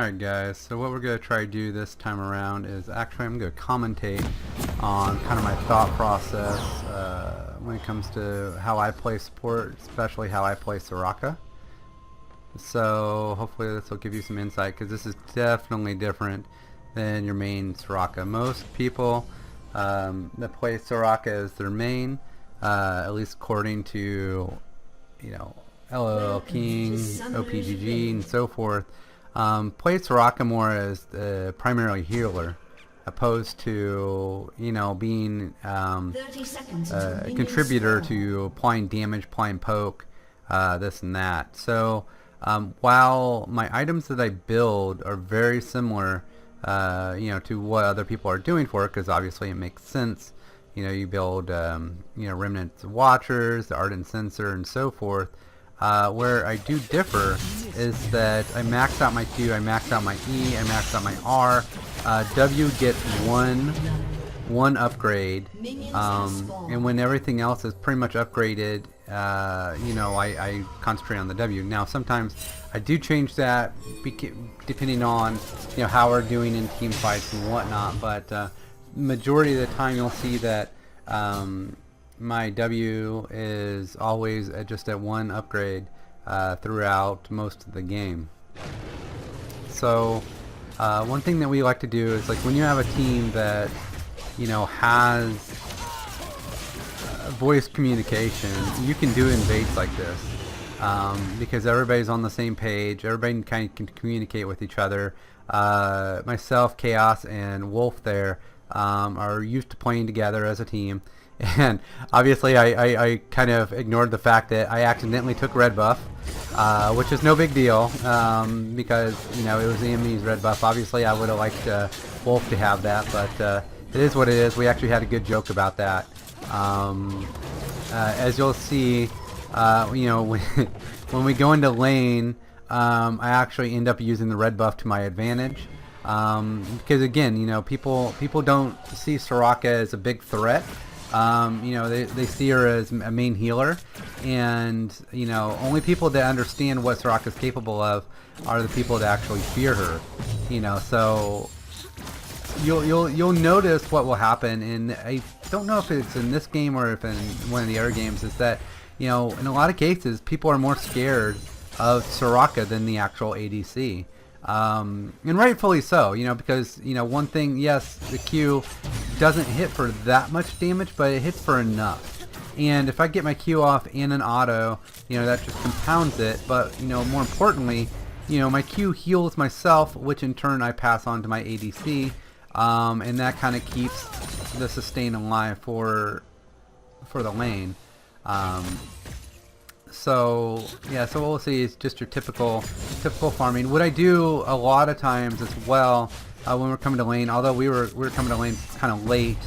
Alright guys, so what we're going to try to do this time around is actually I'm going to commentate on kind of my thought process when it comes to how I play support, especially how I play Soraka. So hopefully this will give you some insight, because this is definitely different than your main Soraka. Most people that play Soraka as their main, at least according to, you know, LOL King, OPGG and so forth, play Soraka more as the primarily healer, opposed to, you know, being a contributor to applying damage, applying poke, this and that. So while my items that I build are very similar, you know, to what other people are doing for it, because obviously it makes sense. You know, you build, you know, Remnants of Watchers, the Ardent Censer, and so forth. Where I do differ is that I max out my Q, I max out my E, I max out my R. W gets one upgrade, and when everything else is pretty much upgraded, you know, I concentrate on the W. Now sometimes I do change that depending on, you know, how we're doing in team fights and whatnot, but majority of the time you'll see that my W is always just at one upgrade throughout most of the game. So one thing that we like to do is, like, when you have a team that, you know, has voice communication, you can do invades like this because everybody's on the same page, everybody kind of can communicate with each other. Myself, Chaos, and Wolf there are used to playing together as a team. And obviously I kind of ignored the fact that I accidentally took red buff, which is no big deal, because, you know, it was the enemy's red buff. Obviously I would have liked Wolf to have that, but it is what it is. We actually had a good joke about that. As you'll see, you know, when we go into lane, I actually end up using the red buff to my advantage, because again, you know, people don't see Soraka as a big threat. You know, they see her as a main healer, and, you know, only people that understand what Soraka is capable of are the people that actually fear her. You know, so you'll notice what will happen, and I don't know if it's in this game or if in one of the other games, is that, you know, in a lot of cases people are more scared of Soraka than the actual ADC. And rightfully so, you know, because, you know, one thing, yes, the Q doesn't hit for that much damage, but it hits for enough. And if I get my Q off and an auto, you know, that just compounds it. But, you know, more importantly, you know, my Q heals myself, which in turn I pass on to my ADC, and that kind of keeps the sustain alive for the lane. So yeah, so what we'll see is just your typical farming. What I do a lot of times as well, when we're coming to lane, although we were coming to lane kind of late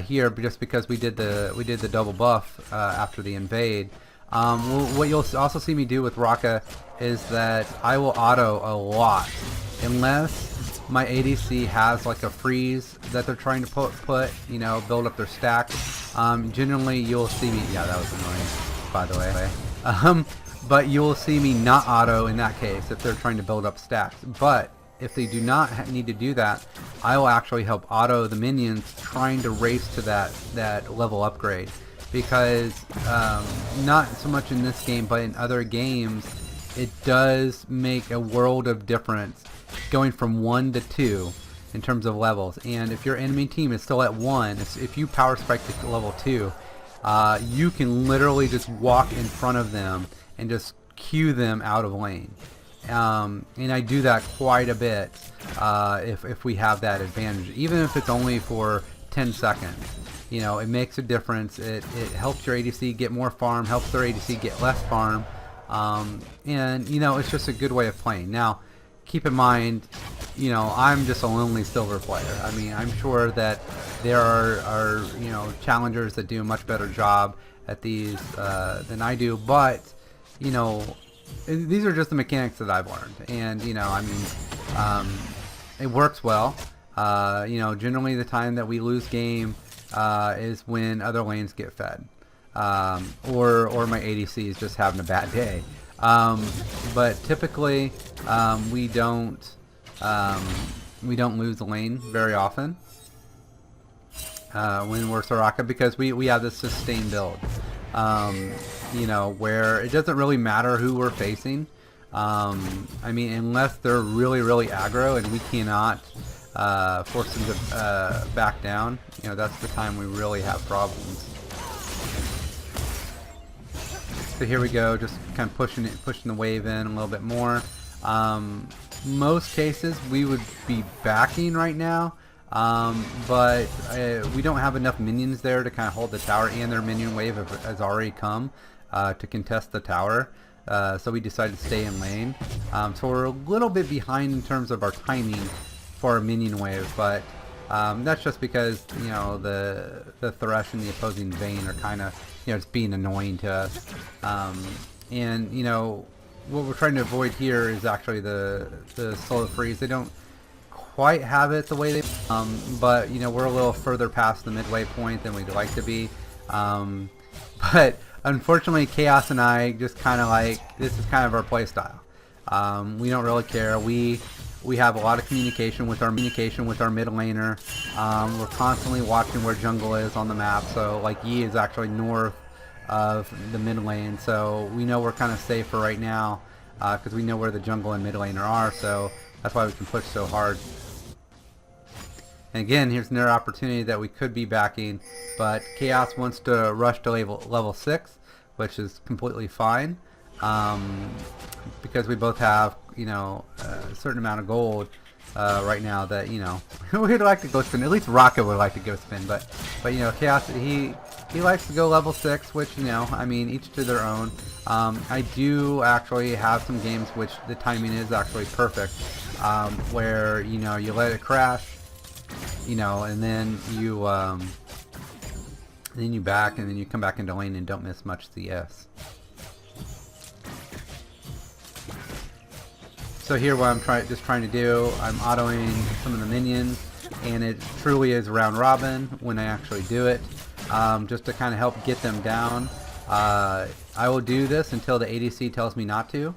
here, just because we did the double buff after the invade. What you'll also see me do with Raka is that I will auto a lot, unless my ADC has like a freeze that they're trying to put, you know, build up their stack. Generally you'll see me, yeah, that was annoying, by the way. But you will see me not auto in that case if they're trying to build up stacks. But if they do not need to do that, I will actually help auto the minions trying to race to that level upgrade. Because not so much in this game, but in other games, it does make a world of difference going from 1 to 2 in terms of levels. And if your enemy team is still at 1, if you power spike to level 2, you can literally just walk in front of them and just cue them out of lane. And I do that quite a bit if we have that advantage, even if it's only for 10 seconds. You know, it makes a difference. It helps your ADC get more farm, helps their ADC get less farm, and, you know, it's just a good way of playing. Now, keep in mind, you know, I'm just a lonely silver player. I mean, I'm sure that there are you know, challengers that do a much better job at these than I do, but, you know, these are just the mechanics that I've learned, and, you know, I mean, it works well. You know, generally the time that we lose game is when other lanes get fed, or my ADC is just having a bad day. But typically we don't we don't lose the lane very often when we're Soraka, because we have this sustained build. You know, where it doesn't really matter who we're facing. I mean, unless they're really aggro and we cannot force them to back down, you know, that's the time we really have problems. So here we go, just kind of pushing the wave in a little bit more. Most cases we would be backing right now, but we don't have enough minions there to kind of hold the tower, and their minion wave has already come to contest the tower. So we decided to stay in lane. So we're a little bit behind in terms of our timing for our minion wave, but that's just because, you know, the Thresh and the opposing Vayne are kind of, you know, it's being annoying to us. And you know, what we're trying to avoid here is actually the solo freeze. They don't quite have it the way they, but you know, we're a little further past the midway point than we'd like to be. But unfortunately, Chaos and I just kind of like, this is kind of our play style. We don't really care. We have a lot of communication with our mid laner. We're constantly watching where jungle is on the map. So like Yi is actually north of the mid lane, so we know we're kind of safe for right now, because we know where the jungle and mid laner are. So that's why we can push so hard. And again, here's another opportunity that we could be backing, but Chaos wants to rush to level 6, which is completely fine, because we both have, you know, a certain amount of gold right now that, you know, we'd like to go spin. At least Rocket would like to go spin, but you know, Chaos, he likes to go level 6, which, you know, I mean, each to their own. I do actually have some games which the timing is actually perfect, where, you know, you let it crash, you know, and then you back, and then you come back into lane and don't miss much CS. So here, what I'm just trying to do, I'm autoing some of the minions, and it truly is round robin when I actually do it, just to kind of help get them down. I will do this until the ADC tells me not to,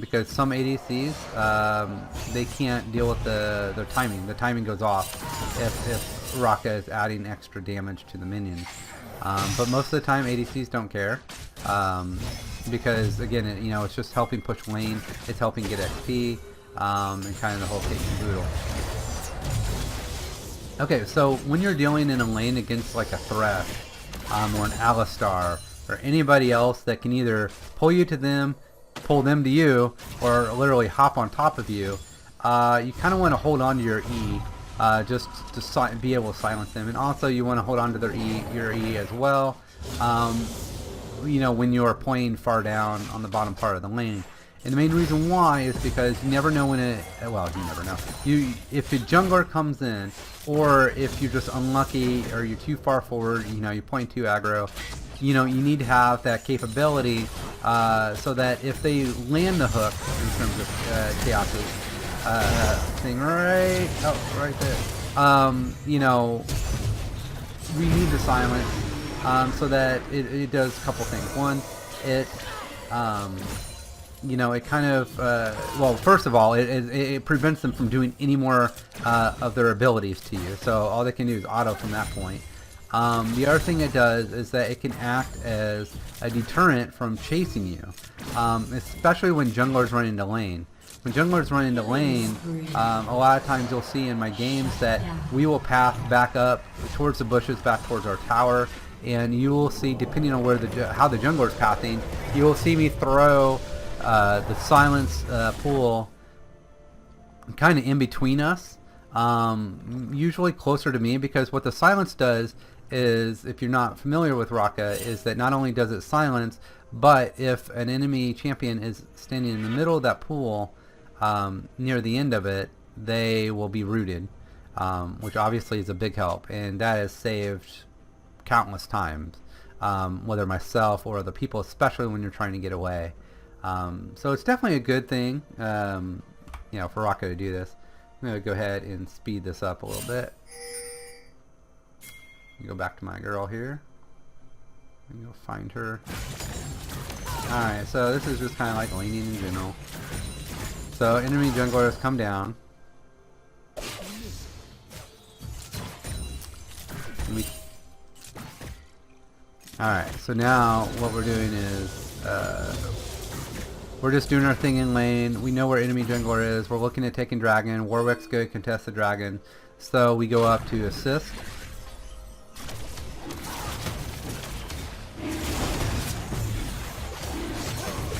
because some ADCs, they can't deal with their timing. The timing goes off if Soraka is adding extra damage to the minions. But most of the time, ADCs don't care. Because again, you know, it's just helping push lane, it's helping get XP, and kind of the whole kit and caboodle. Okay, so when you're dealing in a lane against like a Thresh, or an Alistar, or anybody else that can either pull you to them, pull them to you, or literally hop on top of you, you kind of want to hold on to your E, just to be able to silence them, and also you want to hold on to your E as well. You know, when you are playing far down on the bottom part of the lane. And the main reason why is because you never know when it, well, you never know. If a jungler comes in, or if you're just unlucky, or you're too far forward, you know, you're playing too aggro, you know, you need to have that capability, so that if they land the hook, in terms of Chaos's thing, right there, you know, we need the silence. So that it does a couple things. One, it, you know, it kind of, well, first of all, it prevents them from doing any more of their abilities to you. So all they can do is auto from that point. The other thing it does is that it can act as a deterrent from chasing you, especially when junglers run into lane. When junglers run into lane, a lot of times you'll see in my games that we will path back up towards the bushes, back towards our tower, and you will see, depending on where how the jungler is pathing, you will see me throw the silence pool kind of in between us, usually closer to me, because what the silence does is, if you're not familiar with Soraka, is that not only does it silence, but if an enemy champion is standing in the middle of that pool, near the end of it, they will be rooted, which obviously is a big help, and that has saved countless times, whether myself or other people, especially when you're trying to get away. So it's definitely a good thing, you know, for Soraka to do this. I'm going to go ahead and speed this up a little bit. Go back to my girl here and go find her. Alright, so this is just kind of like laning in general. So enemy junglers come down, Alright, so now what we're doing is we're just doing our thing in lane. We know where enemy jungler is. We're looking at taking dragon. Warwick's going to contest the dragon. So we go up to assist.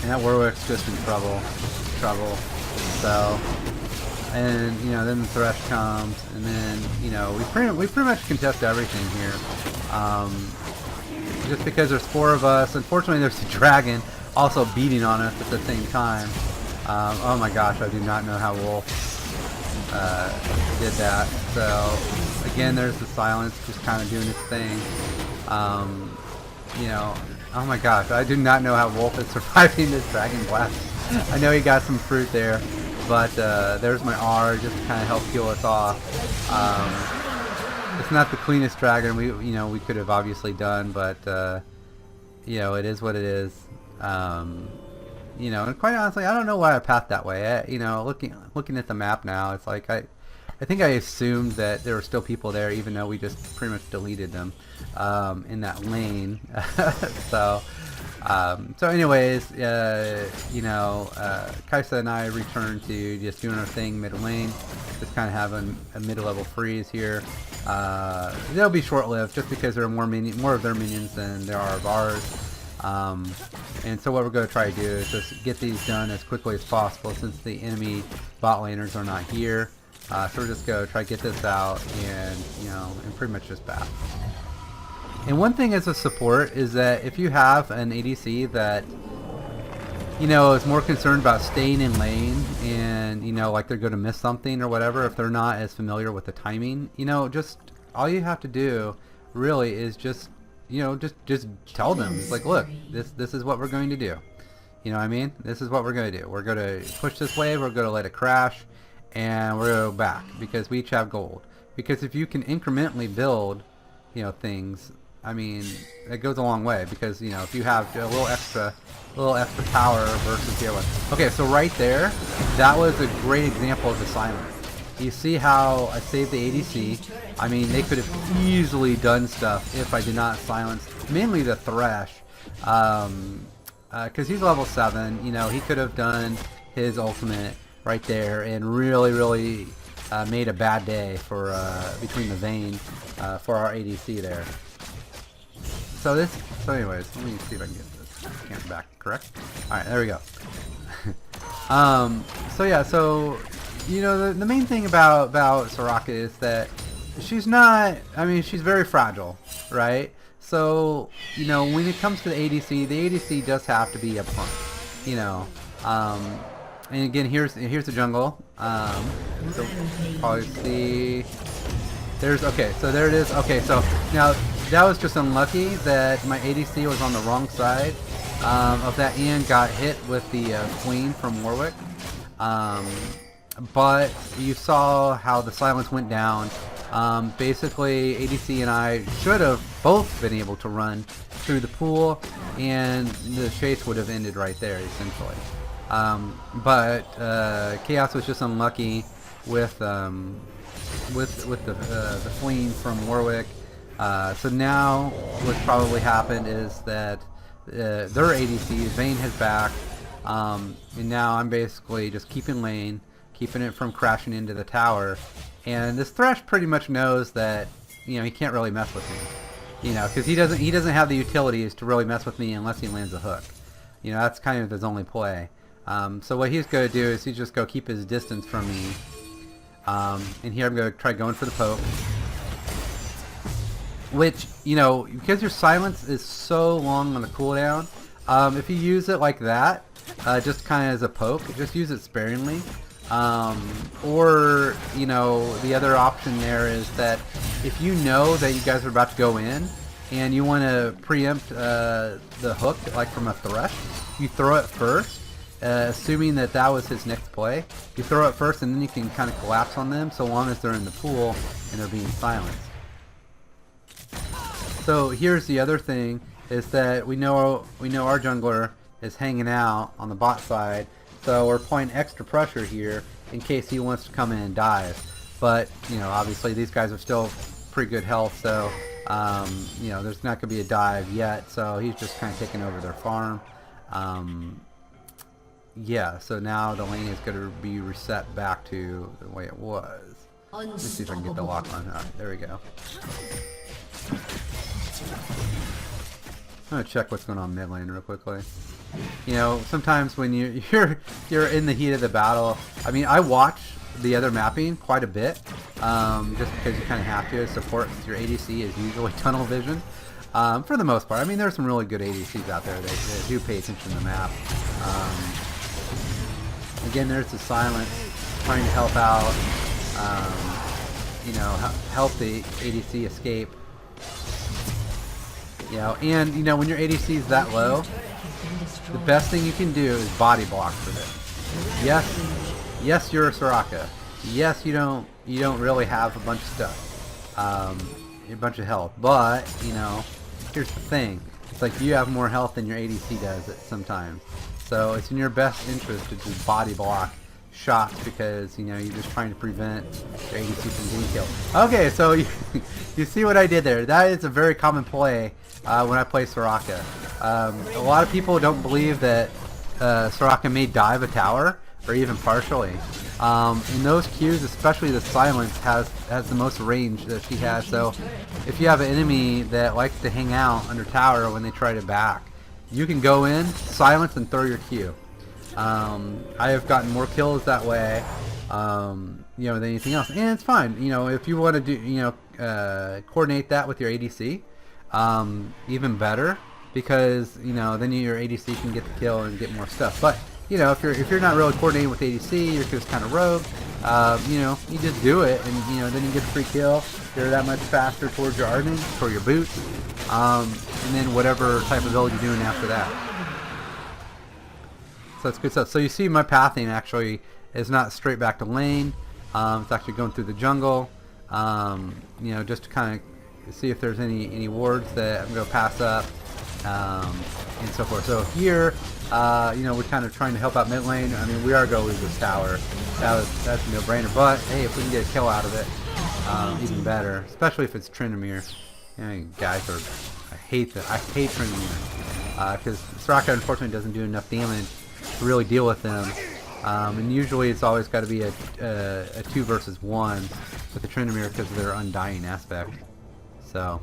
And that Warwick's just in trouble. So, and you know, then the Thresh comes, and then you know we pretty much contest everything here. Just because there's 4 of us. Unfortunately, there's a dragon also beating on us at the same time. Oh my gosh, I do not know how Wolf did that. So again, there's the silence just kind of doing its thing. You know, oh my gosh, I do not know how Wolf is surviving this dragon blast. I know he got some fruit there, but there's my R just to kind of help heal us off. It's not the cleanest dragon we could have obviously done, but you know, it is what it is. You know, and quite honestly, I don't know why I pathed that way. You know, looking at the map now, it's like I think I assumed that there were still people there, even though we just pretty much deleted them in that lane. So anyways, you know, Kaisa and I returned to just doing our thing mid lane, just kind of having a mid-level freeze here. They'll be short-lived just because there are more of their minions than there are of ours. And so what we're going to try to do is just get these done as quickly as possible since the enemy bot laners are not here. So we're just going to try to get this out and, you know, and pretty much just bat. And one thing as a support is that if you have an ADC that, you know, is more concerned about staying in lane and, you know, like they're going to miss something or whatever, if they're not as familiar with the timing, you know, just all you have to do really is just, you know, just tell them. It's like, look, this is what we're going to do. You know what I mean? This is what we're going to do. We're going to push this wave, we're going to let it crash, and we're going to go back because we each have gold. Because if you can incrementally build, you know, things, I mean, it goes a long way because, you know, if you have a little extra power versus the other one. Okay, so right there, that was a great example of the silence. You see how I saved the ADC. I mean, they could have easily done stuff if I did not silence, mainly the Thresh. Because he's level 7, you know, he could have done his ultimate right there and really made a bad day for between the Vayne for our ADC there. So anyways, let me see if I can get this camera back correct. Alright, there we go. So yeah, so you know, the main thing about Soraka is that she's not, I mean, she's very fragile, right? So, you know, when it comes to the ADC does have to be up front, you know. And again, here's the jungle. So probably see, there's, okay, so there it is. Okay, so now that was just unlucky that my ADC was on the wrong side of that and got hit with the queen from Warwick. But you saw how the silence went down. Basically, ADC and I should have both been able to run through the pool, and the chase would have ended right there, essentially. But Chaos was just unlucky with the fleeing from Warwick. So now what's probably happened is that their ADC, Vayne, has back, and now I'm basically just keeping lane, keeping it from crashing into the tower. And this Thresh pretty much knows that, you know, he can't really mess with me, you know, because he doesn't have the utilities to really mess with me unless he lands a hook. You know, that's kind of his only play. So what he's going to do is he's just going to keep his distance from me. And here I'm going to try going for the poke. Which, you know, because your silence is so long on the cooldown, if you use it like that, just kind of as a poke, just use it sparingly. Or, you know, the other option there is that if you know that you guys are about to go in and you want to preempt the hook, like from a Thresh, you throw it first, assuming that that was his next play. You throw it first and then you can kind of collapse on them so long as they're in the pool and they're being silenced. So here's the other thing, is that we know our jungler is hanging out on the bot side, so we're applying extra pressure here in case he wants to come in and dive. But, you know, obviously these guys are still pretty good health, so you know, there's not going to be a dive yet, so he's just kind of taking over their farm. Yeah, so now the lane is going to be reset back to the way it was. Let's see if I can get the lock on. Alright, there we go. I'm going to check what's going on mid lane real quickly. You know, sometimes when you're in the heat of the battle, I mean, I watch the other mapping quite a bit, just because you kind of have to support your ADC is usually tunnel vision. For the most part, I mean, there's some really good ADCs out there that do pay attention to the map. Again, there's the silence trying to help out, you know, help the ADC escape. You know, and you know, when your ADC is that low, the best thing you can do is body block for this. Yes, you're a Soraka. Yes, you don't really have a bunch of stuff, a bunch of health. But you know, here's the thing: it's like you have more health than your ADC does at sometimes. So it's in your best interest to just body block shots because, you know, you're just trying to prevent your ADC from getting killed. Okay, so you see what I did there. That is a very common play when I play Soraka. A lot of people don't believe that Soraka may dive a tower or even partially. In those queues, especially the silence has the most range that she has. So if you have an enemy that likes to hang out under tower when they try to back, you can go in, silence, and throw your Q. I have gotten more kills that way, you know, than anything else, and it's fine. You know, if you want to do, you know, coordinate that with your ADC, even better, because you know then your ADC can get the kill and get more stuff. But you know, if you're not really coordinating with ADC, you're just kind of rogue. You know, you just do it, and you know then you get a free kill. You're that much faster towards your Arden, for your boots, and then whatever type of build you're doing after that. So that's good stuff. So you see my pathing actually is not straight back to lane. It's actually going through the jungle. You know, just to kind of see if there's any wards that I'm going to pass up, and so forth. So here, you know, we're kind of trying to help out mid lane. I mean, we are going to lose this tower. That's a no-brainer. But hey, if we can get a kill out of it, even better. Especially if it's Tryndamere. You know, guys are. I hate Tryndamere because Soraka unfortunately doesn't do enough damage to really deal with them. And usually it's always got to be a 2 versus 1 with the Tryndamere because of their undying aspect. So,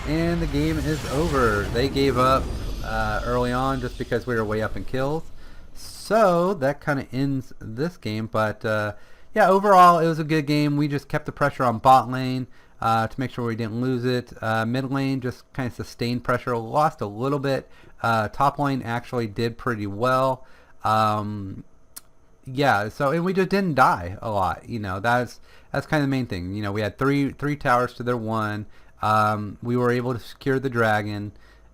and the game is over. They gave up early on just because we were way up in kills. So that kind of ends this game. But yeah, overall it was a good game. We just kept the pressure on bot lane to make sure we didn't lose it. Mid lane just kind of sustained pressure, lost a little bit. Top lane actually did pretty well. Yeah, so and we just didn't die a lot. You know, that's kind of the main thing. You know, we had three towers to their 1. We were able to secure the dragon,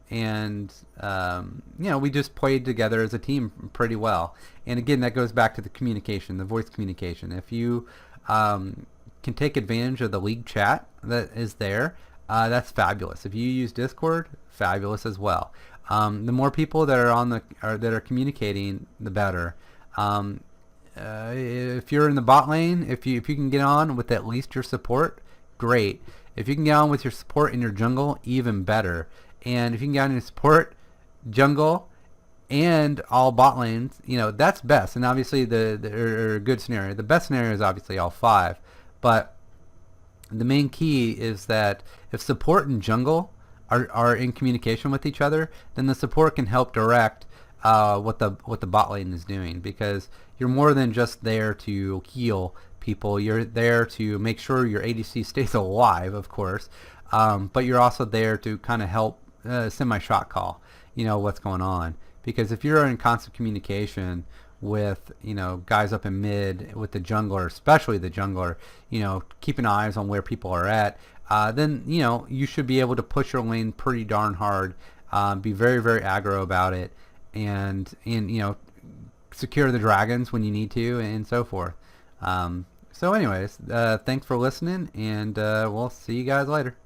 and you know, we just played together as a team pretty well. And again, that goes back to the communication, the voice communication. If you can take advantage of the league chat that is there, that's fabulous. If you use Discord, fabulous as well. The more people that are that are communicating, the better. If you're in the bot lane, if you can get on with at least your support, great. If you can get on with your support in your jungle, even better. And if you can get on your support, jungle, and all bot lanes, you know, that's best. And obviously the good scenario. The best scenario is obviously all 5. But the main key is that if support and jungle are in communication with each other, then the support can help direct what the bot lane is doing, because you're more than just there to heal people. You're there to make sure your ADC stays alive, of course, but you're also there to kind of help semi-shot call, you know, what's going on. Because if you're in constant communication with, you know, guys up in mid, with the jungler, especially the jungler, you know, keeping eyes on where people are at, then, you know, you should be able to push your lane pretty darn hard, be very, very aggro about it, and you know, secure the dragons when you need to, and so forth. So anyways, thanks for listening, and we'll see you guys later.